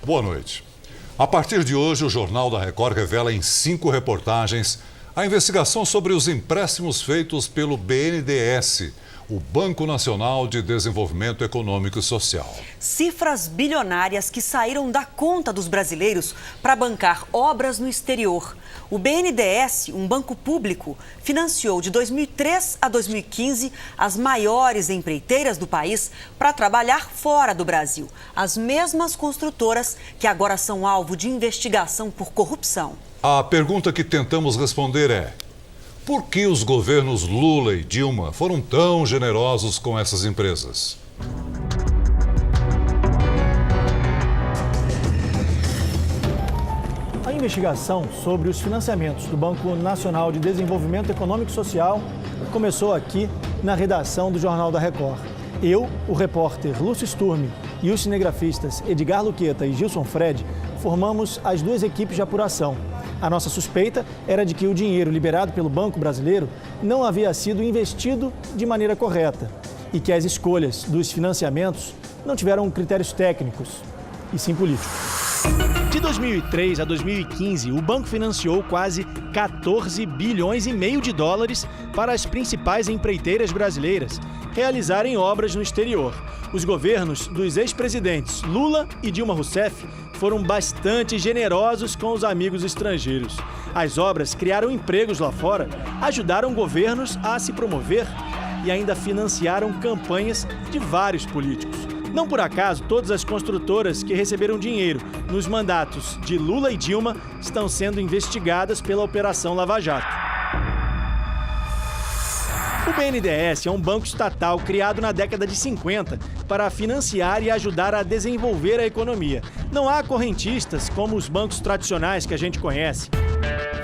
Boa noite. A partir de hoje, o Jornal da Record revela em 5 reportagens a investigação sobre os empréstimos feitos pelo BNDES, o Banco Nacional de Desenvolvimento Econômico e Social. Cifras bilionárias que saíram da conta dos brasileiros para bancar obras no exterior. O BNDES, um banco público, financiou de 2003 a 2015 as maiores empreiteiras do país para trabalhar fora do Brasil. As mesmas construtoras que agora são alvo de investigação por corrupção. A pergunta que tentamos responder é: por que os governos Lula e Dilma foram tão generosos com essas empresas? A investigação sobre os financiamentos do Banco Nacional de Desenvolvimento Econômico e Social começou aqui na redação do Jornal da Record. Eu, o repórter Lúcio Sturmi e os cinegrafistas Edgar Luqueta e Gilson Fred formamos as 2 equipes de apuração. A nossa suspeita era de que o dinheiro liberado pelo Banco Brasileiro não havia sido investido de maneira correta e que as escolhas dos financiamentos não tiveram critérios técnicos, e sim políticos. De 2003 a 2015, o banco financiou quase 14 bilhões e meio de dólares para as principais empreiteiras brasileiras realizarem obras no exterior. Os governos dos ex-presidentes Lula e Dilma Rousseff foram bastante generosos com os amigos estrangeiros. As obras criaram empregos lá fora, ajudaram governos a se promover e ainda financiaram campanhas de vários políticos. Não por acaso, todas as construtoras que receberam dinheiro nos mandatos de Lula e Dilma estão sendo investigadas pela Operação Lava Jato. O BNDES é um banco estatal criado na década de 50 para financiar e ajudar a desenvolver a economia. Não há correntistas como os bancos tradicionais que a gente conhece.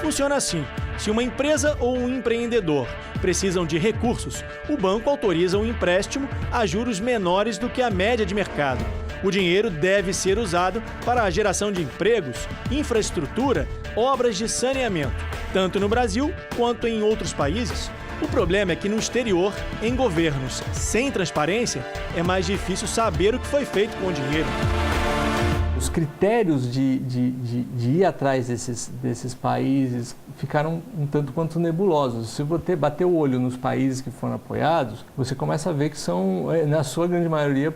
Funciona assim: se uma empresa ou um empreendedor precisam de recursos, o banco autoriza um empréstimo a juros menores do que a média de mercado. O dinheiro deve ser usado para a geração de empregos, infraestrutura, obras de saneamento, tanto no Brasil quanto em outros países. O problema é que no exterior, em governos sem transparência, é mais difícil saber o que foi feito com o dinheiro. Os critérios de ir atrás desses países ficaram um tanto quanto nebulosos. Se você bater o olho nos países que foram apoiados, você começa a ver que são, na sua grande maioria,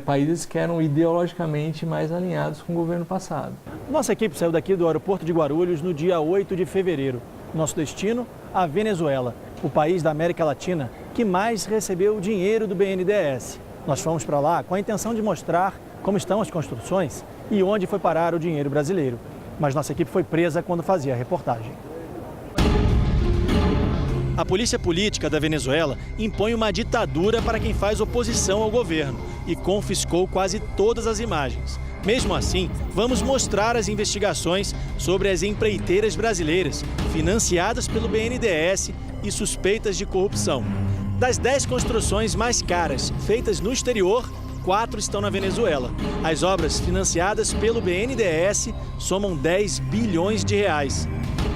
países que eram ideologicamente mais alinhados com o governo passado. Nossa equipe saiu daqui do aeroporto de Guarulhos no dia 8 de fevereiro. Nosso destino, a Venezuela, o país da América Latina que mais recebeu o dinheiro do BNDES. Nós fomos para lá com a intenção de mostrar como estão as construções e onde foi parar o dinheiro brasileiro. Mas nossa equipe foi presa quando fazia a reportagem. A polícia política da Venezuela impõe uma ditadura para quem faz oposição ao governo e confiscou quase todas as imagens. Mesmo assim, vamos mostrar as investigações sobre as empreiteiras brasileiras financiadas pelo BNDES e suspeitas de corrupção. Das 10 construções mais caras feitas no exterior, 4 estão na Venezuela. As obras financiadas pelo BNDES somam 10 bilhões de reais.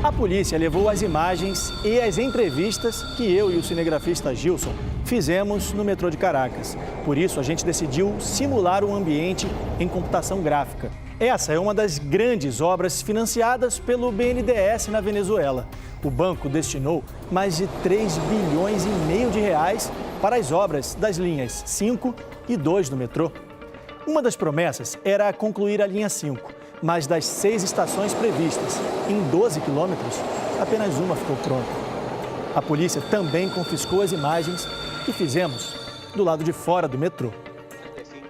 A polícia levou as imagens e as entrevistas que eu e o cinegrafista Gilson fizemos no metrô de Caracas. Por isso, a gente decidiu simular um ambiente em computação gráfica. Essa é uma das grandes obras financiadas pelo BNDES na Venezuela. O banco destinou mais de 3 bilhões e meio de reais para as obras das linhas 5 e 2 do metrô. Uma das promessas era concluir a linha 5, mas das 6 estações previstas, em 12 quilômetros, apenas uma ficou pronta. A polícia também confiscou as imagens que fizemos do lado de fora do metrô.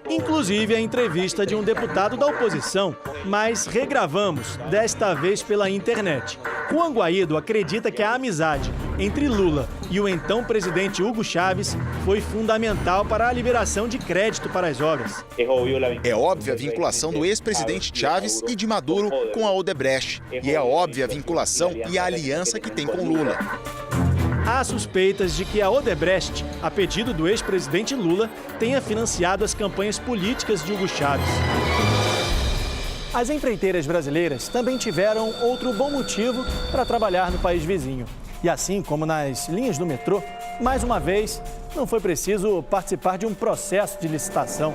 Inclusive a entrevista de um deputado da oposição, mas regravamos, desta vez pela internet. Juan Guaidó acredita que a amizade entre Lula e o então presidente Hugo Chávez foi fundamental para a liberação de crédito para as obras. É óbvia a vinculação do ex-presidente Chávez e de Maduro com a Odebrecht. E é óbvia a vinculação e a aliança que tem com Lula. Há suspeitas de que a Odebrecht, a pedido do ex-presidente Lula, tenha financiado as campanhas políticas de Hugo Chávez. As empreiteiras brasileiras também tiveram outro bom motivo para trabalhar no país vizinho. E assim como nas linhas do metrô, mais uma vez, não foi preciso participar de um processo de licitação.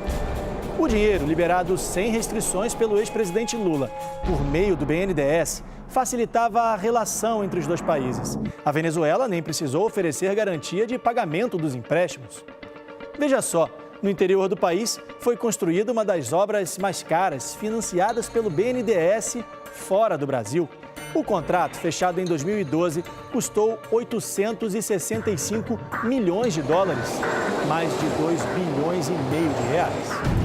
O dinheiro, liberado sem restrições pelo ex-presidente Lula, por meio do BNDES, facilitava a relação entre os dois países. A Venezuela nem precisou oferecer garantia de pagamento dos empréstimos. Veja só, no interior do país foi construída uma das obras mais caras financiadas pelo BNDES fora do Brasil. O contrato, fechado em 2012, custou 865 milhões de dólares, mais de 2,5 bilhões de reais.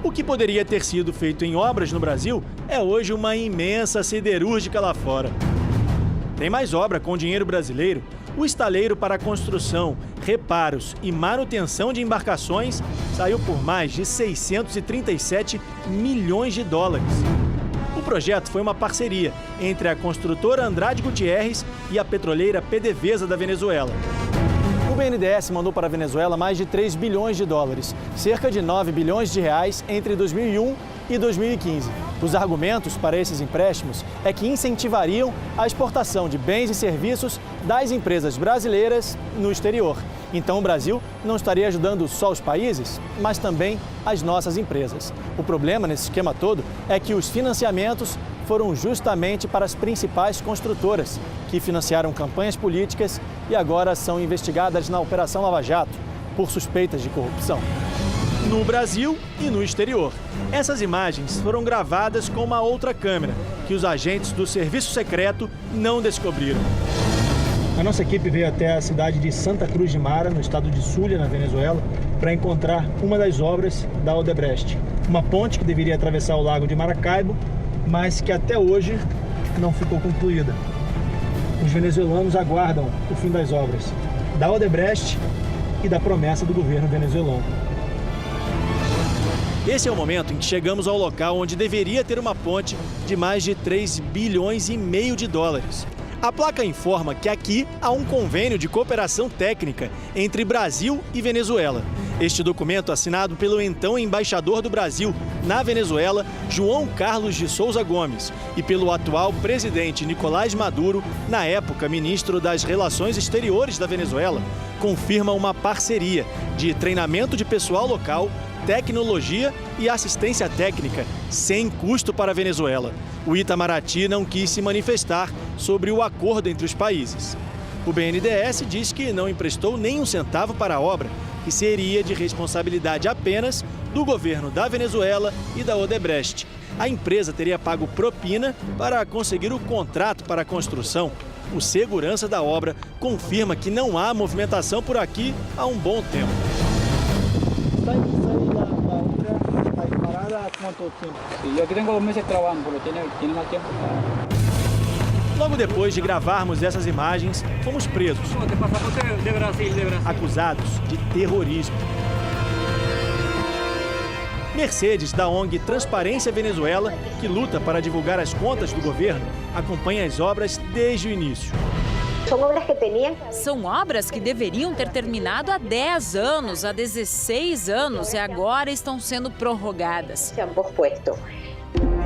O que poderia ter sido feito em obras no Brasil é hoje uma imensa siderúrgica lá fora. Tem mais obra com dinheiro brasileiro. O estaleiro para construção, reparos e manutenção de embarcações saiu por mais de 637 milhões de dólares. O projeto foi uma parceria entre a construtora Andrade Gutierrez e a petroleira PDVSA da Venezuela. O BNDES mandou para a Venezuela mais de 3 bilhões de dólares, cerca de 9 bilhões de reais entre 2001 e 2015. Os argumentos para esses empréstimos é que incentivariam a exportação de bens e serviços das empresas brasileiras no exterior. Então o Brasil não estaria ajudando só os países, mas também as nossas empresas. O problema nesse esquema todo é que os financiamentos foram justamente para as principais construtoras, que financiaram campanhas políticas e agora são investigadas na Operação Lava Jato por suspeitas de corrupção. No Brasil e no exterior. Essas imagens foram gravadas com uma outra câmera, que os agentes do Serviço Secreto não descobriram. A nossa equipe veio até a cidade de Santa Cruz de Mara, no estado de Zulia, na Venezuela, para encontrar uma das obras da Odebrecht. Uma ponte que deveria atravessar o lago de Maracaibo, mas que até hoje não ficou concluída. Os venezuelanos aguardam o fim das obras da Odebrecht e da promessa do governo venezuelano. Esse é o momento em que chegamos ao local onde deveria ter uma ponte de mais de 3,5 bilhões de dólares. A placa informa que aqui há um convênio de cooperação técnica entre Brasil e Venezuela. Este documento, assinado pelo então embaixador do Brasil na Venezuela, João Carlos de Souza Gomes, e pelo atual presidente Nicolás Maduro, na época ministro das Relações Exteriores da Venezuela, confirma uma parceria de treinamento de pessoal local, tecnologia e assistência técnica, sem custo para a Venezuela. O Itamaraty não quis se manifestar sobre o acordo entre os países. O BNDES diz que não emprestou nem um centavo para a obra, que seria de responsabilidade apenas do governo da Venezuela e da Odebrecht. A empresa teria pago propina para conseguir o contrato para a construção. O segurança da obra confirma que não há movimentação por aqui há um bom tempo. Logo depois de gravarmos essas imagens, fomos presos, acusados de terrorismo. Mercedes, da ONG Transparência Venezuela, que luta para divulgar as contas do governo, acompanha as obras desde o início. São obras que deveriam ter terminado há 10 anos, há 16 anos e agora estão sendo prorrogadas.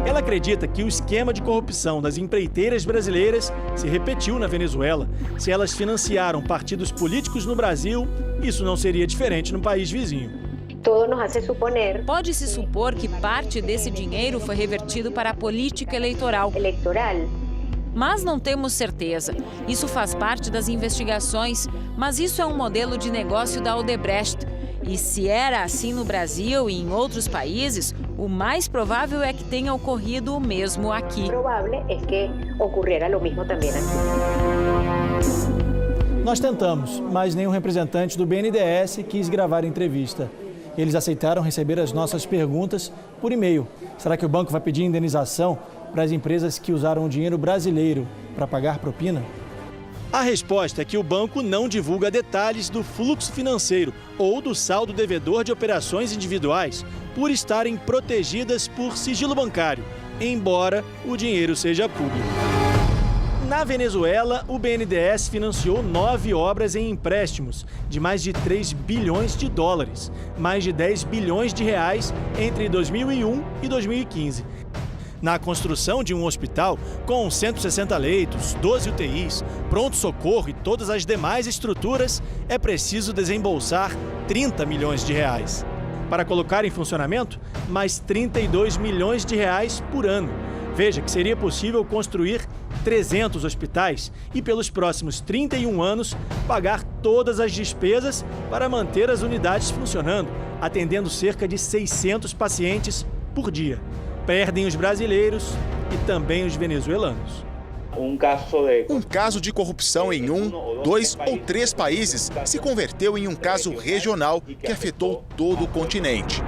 Ela acredita que o esquema de corrupção das empreiteiras brasileiras se repetiu na Venezuela. Se elas financiaram partidos políticos no Brasil, isso não seria diferente no país vizinho. Pode-se supor que parte desse dinheiro foi revertido para a política eleitoral. Mas não temos certeza. Isso faz parte das investigações, mas isso é um modelo de negócio da Odebrecht. E se era assim no Brasil e em outros países, o mais provável é que tenha ocorrido o mesmo aqui. Nós tentamos, mas nenhum representante do BNDES quis gravar a entrevista. Eles aceitaram receber as nossas perguntas por e-mail. Será que o banco vai pedir indenização para as empresas que usaram o dinheiro brasileiro para pagar propina? A resposta é que o banco não divulga detalhes do fluxo financeiro ou do saldo devedor de operações individuais, por estarem protegidas por sigilo bancário, embora o dinheiro seja público. Na Venezuela, o BNDES financiou 9 obras em empréstimos de mais de 3 bilhões de dólares, mais de 10 bilhões de reais entre 2001 e 2015. Na construção de um hospital com 160 leitos, 12 UTIs, pronto-socorro e todas as demais estruturas, é preciso desembolsar 30 milhões de reais. Para colocar em funcionamento, mais 32 milhões de reais por ano. Veja que seria possível construir 300 hospitais e, pelos próximos 31 anos, pagar todas as despesas para manter as unidades funcionando, atendendo cerca de 600 pacientes por dia. Perdem os brasileiros e também os venezuelanos. Um caso de corrupção em 1, 2 ou 3 países se converteu em um caso regional que afetou todo o continente.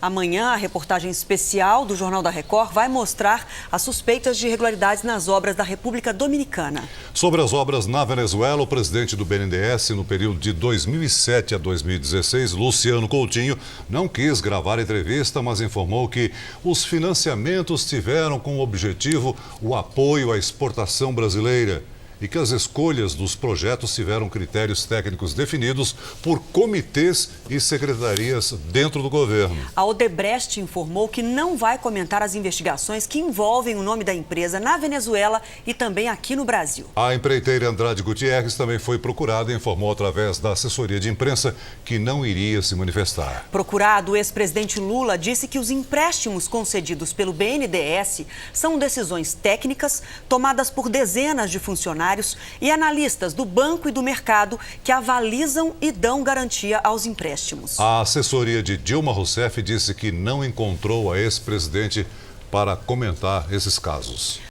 Amanhã, a reportagem especial do Jornal da Record vai mostrar as suspeitas de irregularidades nas obras da República Dominicana. Sobre as obras na Venezuela, o presidente do BNDES, no período de 2007 a 2016, Luciano Coutinho, não quis gravar entrevista, mas informou que os financiamentos tiveram como objetivo o apoio à exportação brasileira e que as escolhas dos projetos tiveram critérios técnicos definidos por comitês e secretarias dentro do governo. A Odebrecht informou que não vai comentar as investigações que envolvem o nome da empresa na Venezuela e também aqui no Brasil. A empreiteira Andrade Gutierrez também foi procurada e informou através da assessoria de imprensa que não iria se manifestar. Procurado, o ex-presidente Lula disse que os empréstimos concedidos pelo BNDES são decisões técnicas tomadas por dezenas de funcionários e analistas do banco e do mercado que avalizam e dão garantia aos empréstimos. A assessoria de Dilma Rousseff disse que não encontrou a ex-presidente para comentar esses casos.